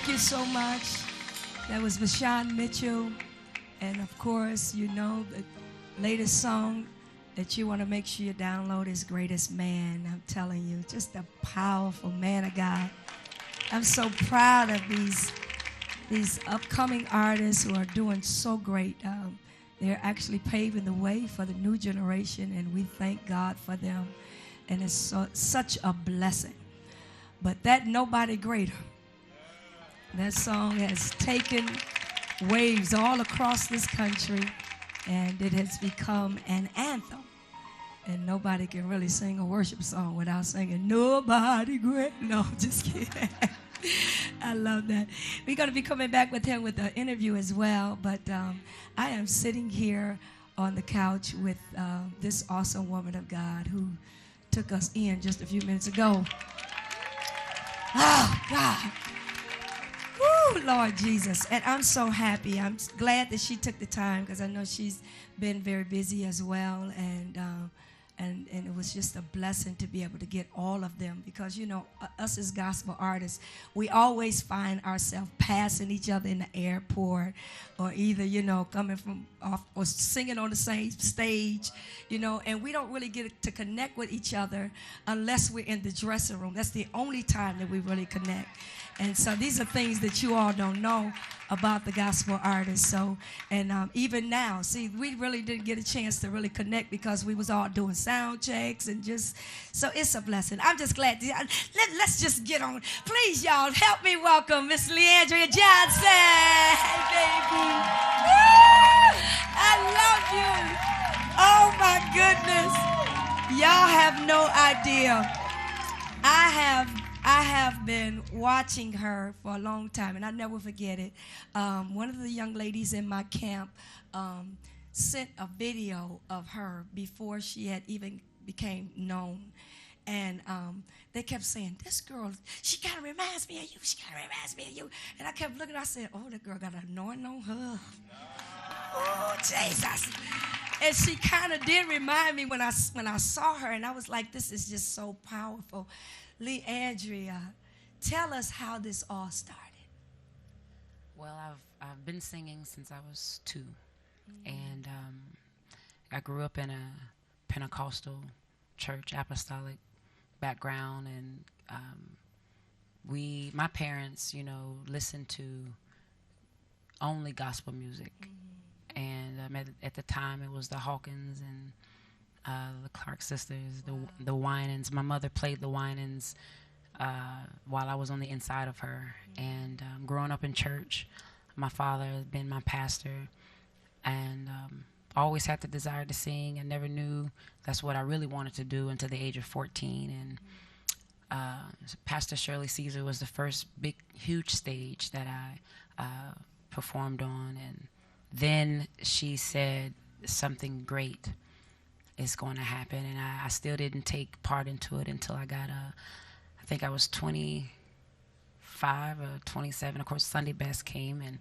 Thank you so much. That was Vashawn Mitchell. And of course, you know the latest song that you want to make sure you download is Greatest Man. I'm telling you, just a powerful man of God. I'm so proud of these upcoming artists who are doing so great. They're actually paving the way for the new generation, and we thank God for them. And it's such a blessing. But that Nobody Greater, that song has taken waves all across this country, and it has become an anthem. And nobody can really sing a worship song without singing Nobody Great. No, just kidding. I love that. We're going to be coming back with him with an interview as well. But I am sitting here on the couch with this awesome woman of God who took us in just a few minutes ago. Oh, God. Woo, Lord Jesus. And I'm so happy. I'm glad that she took the time because I know she's been very busy as well. And it was just a blessing to be able to get all of them because, you know, us as gospel artists, we always find ourselves passing each other in the airport or either, you know, coming from off or singing on the same stage, you know, and we don't really get to connect with each other unless we're in the dressing room. That's the only time that we really connect. And so these are things that you all don't know about the gospel artists. So, and even now, see, we really didn't get a chance to really connect because we was all doing sound checks and just, so it's a blessing. I'm just glad. Let's just get on. Please, y'all, help me welcome Miss Leandria Johnson. Hey, baby. Woo! I love you. Oh, my goodness. Y'all have no idea. I have been watching her for a long time, and I never forget it. One of the young ladies in my camp sent a video of her before she had even became known. And they kept saying, this girl, she kind of reminds me of you. She kind of reminds me of you. And I kept looking, I said, oh, that girl got an anointing on her. Oh, Jesus. And she kind of did remind me when I saw her, and I was like, this is just so powerful. Leandria, tell us how this all started. Well, I've been singing since I was 2, and I grew up in a Pentecostal church, apostolic background, and my parents, you know, listened to only gospel music, and at the time it was the Hawkins and the Clark sisters, the Winans. My mother played the Winans while I was on the inside of her. And growing up in church, my father has been my pastor, and always had the desire to sing. I never knew that's what I really wanted to do until the age of 14. And Pastor Shirley Caesar was the first big, huge stage that I performed on. And then she said something great is going to happen, and I still didn't take part into it until I got I think I was 25 or 27. Of course, Sunday Best came, and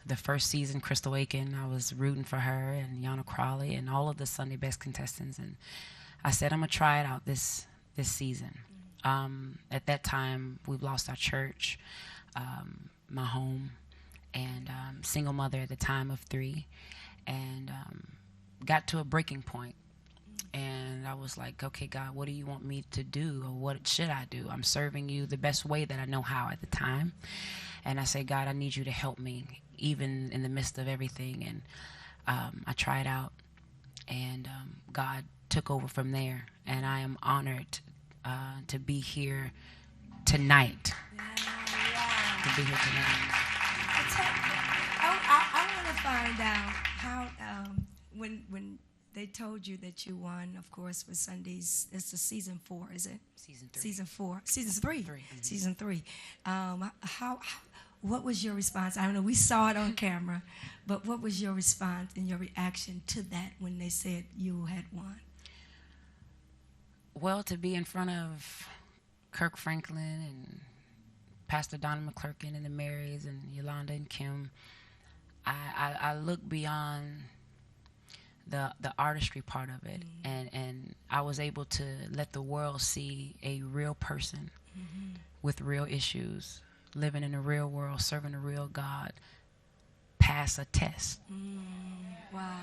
the first season, Crystal Aiken, I was rooting for her, and Yana Crawley, and all of the Sunday Best contestants, and I said, I'm going to try it out this season. At that time, we've lost our church, my home, and single mother at the time of 3, and got to a breaking point. And I was like, okay, God, what do you want me to do? Or what should I do? I'm serving you the best way that I know how at the time. And I said, God, I need you to help me, even in the midst of everything. And I tried out, and God took over from there. And I am honored to be here tonight. To be here tonight. I want to find out how, when they told you that you won, of course, for Sundays. It's the season 4, is it? Season 3. Season 4. Season 3. Mm-hmm. Season 3. What was your response? I don't know. We saw it on camera, but what was your response and your reaction to that when they said you had won? Well, to be in front of Kirk Franklin and Pastor Donna McClurkin and the Marys and Yolanda and Kim, I look beyond the artistry part of it, and I was able to let the world see a real person with real issues living in the real world, serving the real God, pass a test. Wow.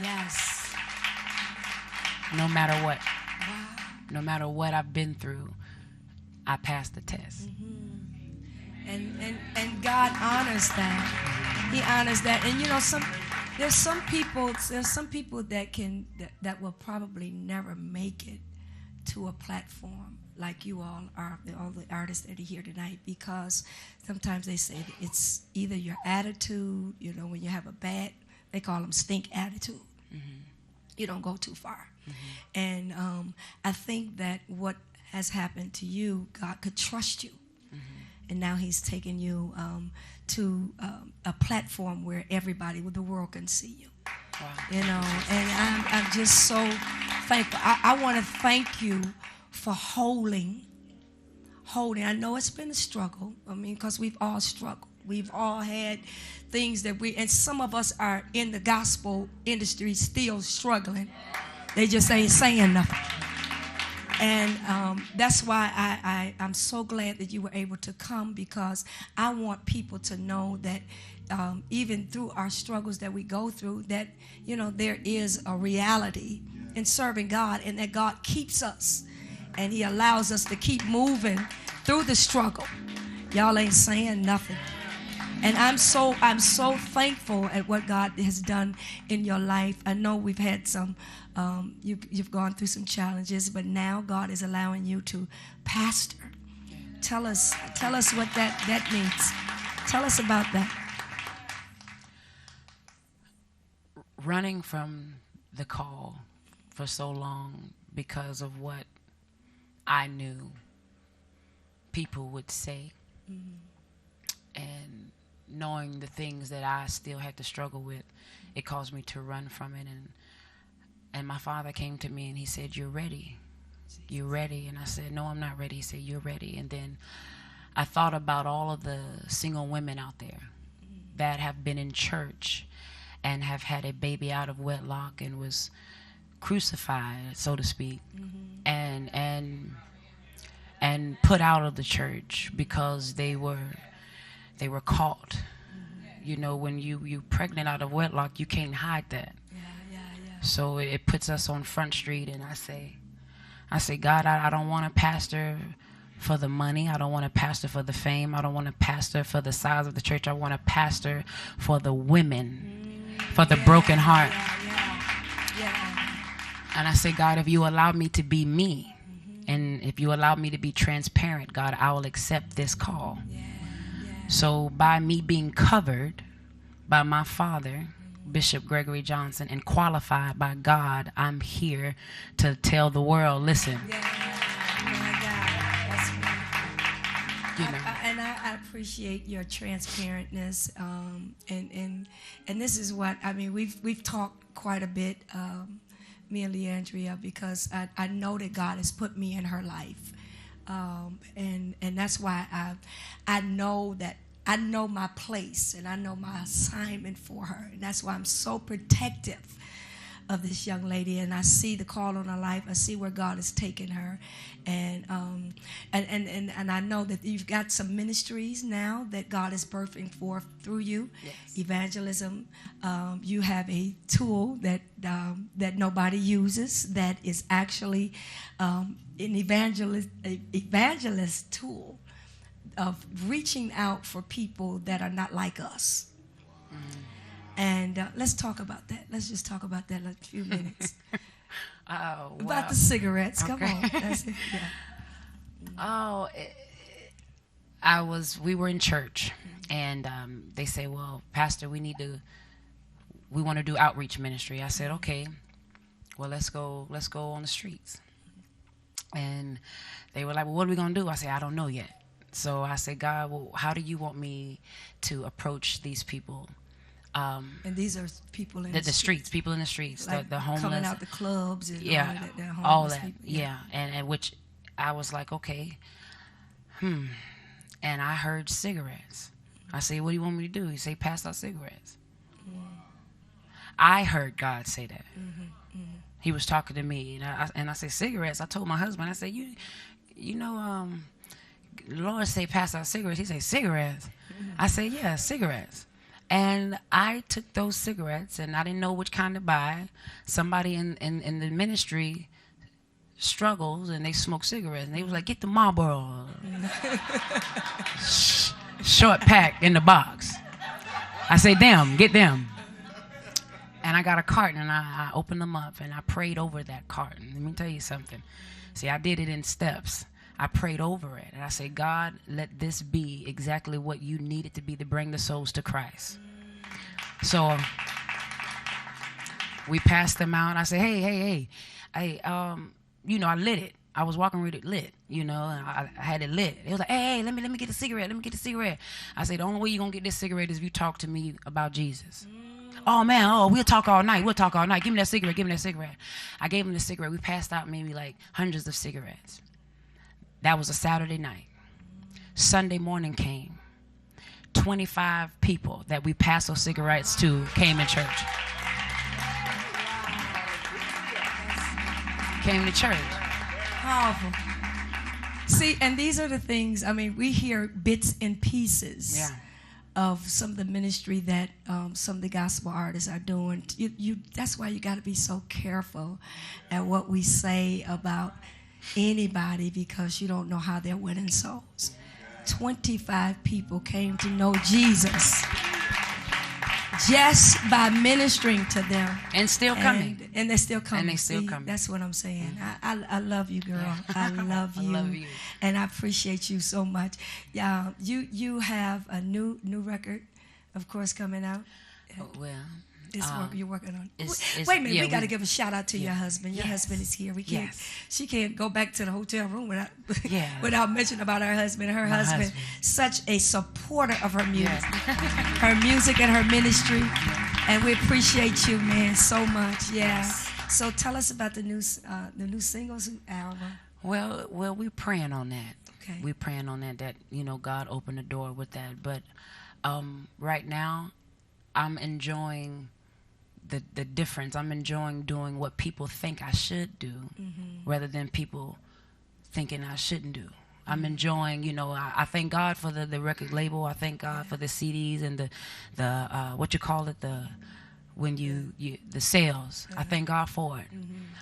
Yes. No matter what. Wow. No matter what I've been through, I passed the test. And God honors that. He honors that. And you know, there's some people that will probably never make it to a platform like you all are, all the artists that are here tonight, because sometimes they say that it's either your attitude, you know, when you have a bad, they call them stink attitude. You don't go too far. And I think that what has happened to you, God could trust you. And now he's taken you to a platform where everybody with the world can see you. Wow. You know, and I'm just so thankful. I want to thank you for holding. I know it's been a struggle. I mean, because we've all struggled. We've all had things that and some of us are in the gospel industry still struggling. They just ain't saying nothing. And that's why I'm so glad that you were able to come, because I want people to know that even through our struggles that we go through, that, you know, there is a reality in serving God, and that God keeps us and he allows us to keep moving through the struggle. Y'all ain't saying nothing. And I'm so thankful at what God has done in your life. I know we've had some, you've gone through some challenges, but now God is allowing you to pastor. Tell us what that means. Tell us about that. Running from the call for so long because of what I knew people would say. And knowing the things that I still had to struggle with, it caused me to run from it. And my father came to me and he said, "You're ready. You're ready." And I said, "No, I'm not ready." He said, "You're ready." And then I thought about all of the single women out there that have been in church and have had a baby out of wedlock and was crucified, so to speak, and put out of the church because they were caught. You know, when you pregnant out of wedlock, you can't hide that. So it puts us on Front Street, and I say, God, I don't want to pastor for the money. I don't want to pastor for the fame. I don't want to pastor for the size of the church. I want to pastor for the women, for the broken heart. And I say, God, if you allow me to be me, and if you allow me to be transparent, God, I will accept this call. So by me being covered by my father, Bishop Gregory Johnson, and qualified by God, I'm here to tell the world, listen. You know. And I appreciate your transparentness, and this is what I mean. We've talked quite a bit, me and Leandria, because I know that God has put me in her life, and that's why I know that I know my place and I know my assignment for her, and that's why I'm so protective of this young lady, and I see the call on her life. I see where God has taken her, and I know that you've got some ministries now that God is birthing forth through you. Yes. Evangelism. You have a tool that nobody uses, that is actually an evangelist tool of reaching out for people that are not like us. And let's talk about that. Let's just talk about that in a few minutes. Oh, wow. About the cigarettes. Okay. Come on. That's it. Yeah. We were in church, and they say, "Well, Pastor, we want to do outreach ministry." I said, "Okay, well, let's go on the streets." And they were like, "Well, what are we going to do?" I said, "I don't know yet." So I said, "God, well, how do you want me to approach these people?" And these are people in the streets, people in the streets, like the homeless, coming out the clubs, and all that, people. and which I was like, okay, and I heard cigarettes. I say, "What do you want me to do?" He say, "Pass out cigarettes." I heard God say that. He was talking to me, and I say, "Cigarettes." I told my husband, I said, you know, the Lord say pass out cigarettes. He say, cigarettes? I say, yeah, cigarettes. And I took those cigarettes, and I didn't know which kind to buy. Somebody in the ministry struggles, and they smoke cigarettes. And they was like, get the Marlboro. Short pack in the box. I say, damn, get them. And I got a carton, and I opened them up, and I prayed over that carton. Let me tell you something. See, I did it in steps. I prayed over it, and I said, God, let this be exactly what you need it to be to bring the souls to Christ. So we passed them out. I said, hey, I lit it. I was walking with it lit, and I had it lit. It was like, hey, let me get a cigarette. Let me get a cigarette. I said, the only way you're going to get this cigarette is if you talk to me about Jesus. Oh, man, we'll talk all night. Give me that cigarette. I gave him the cigarette. We passed out maybe like hundreds of cigarettes. That was a Saturday night. Sunday morning came. 25 people that we passed those cigarettes to came to church. Came to church. Powerful. See, and these are the things, we hear bits and pieces of some of the ministry that some of the gospel artists are doing. That's why you got to be so careful at what we say about anybody, because you don't know how they're winning souls. 25 people came to know Jesus just by ministering to them. And still coming. And they're still coming. And they still coming. That's what I'm saying. I love you, girl. I love you. I love you. And I appreciate you so much. You have a new record, of course, coming out. Well, you're working on. Wait a minute, we got to give a shout out to your husband. Your Yes. husband is here. We can't. Yes. She can't go back to the hotel room without Yeah. without mentioning about her husband. Her My husband, husband. such a supporter of her music, Yes. her music and her ministry, and we appreciate you, man, so much. Yeah. Yes. So tell us about the new singles album. Well, we're praying on that. Okay. We're praying on that God opened the door with that. But right now, I'm enjoying the difference. I'm enjoying doing what people think I should do rather than people thinking I shouldn't do. I'm enjoying, I thank God for the record label. I thank God for the CDs and the what you call it, the sales. I thank God for it.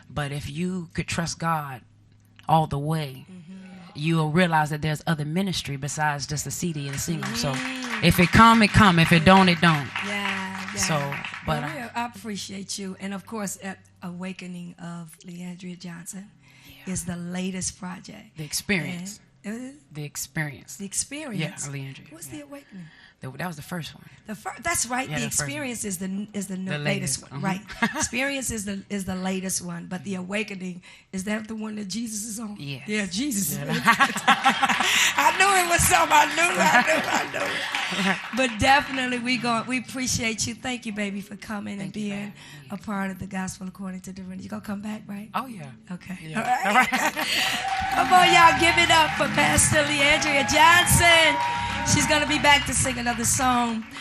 But if you could trust God all the way, you'll realize that there's other ministry besides just the CD and the single. So if it come, it come. If it don't, it don't. Yeah. So, but I appreciate you. And of course, at Awakening of Leandria Johnson is the latest project. The Experience. The Experience. The Experience. Yeah, Leandria. What's the Awakening? That was the first one. That's right. Yeah, the the first Experience is the latest one, one. right? Experience is the latest one, but the Awakening, is that the one that Jesus is on? Yes. Yeah, Jesus. I knew it was something. I knew. But definitely, we appreciate you. Thank you, baby, for coming and being a part of the Gospel According to Dorinda. You gonna come back, right? Oh yeah. Okay. Yeah. All right. Come on, y'all, give it up for Pastor Leandria Johnson. She's going to be back to sing another song.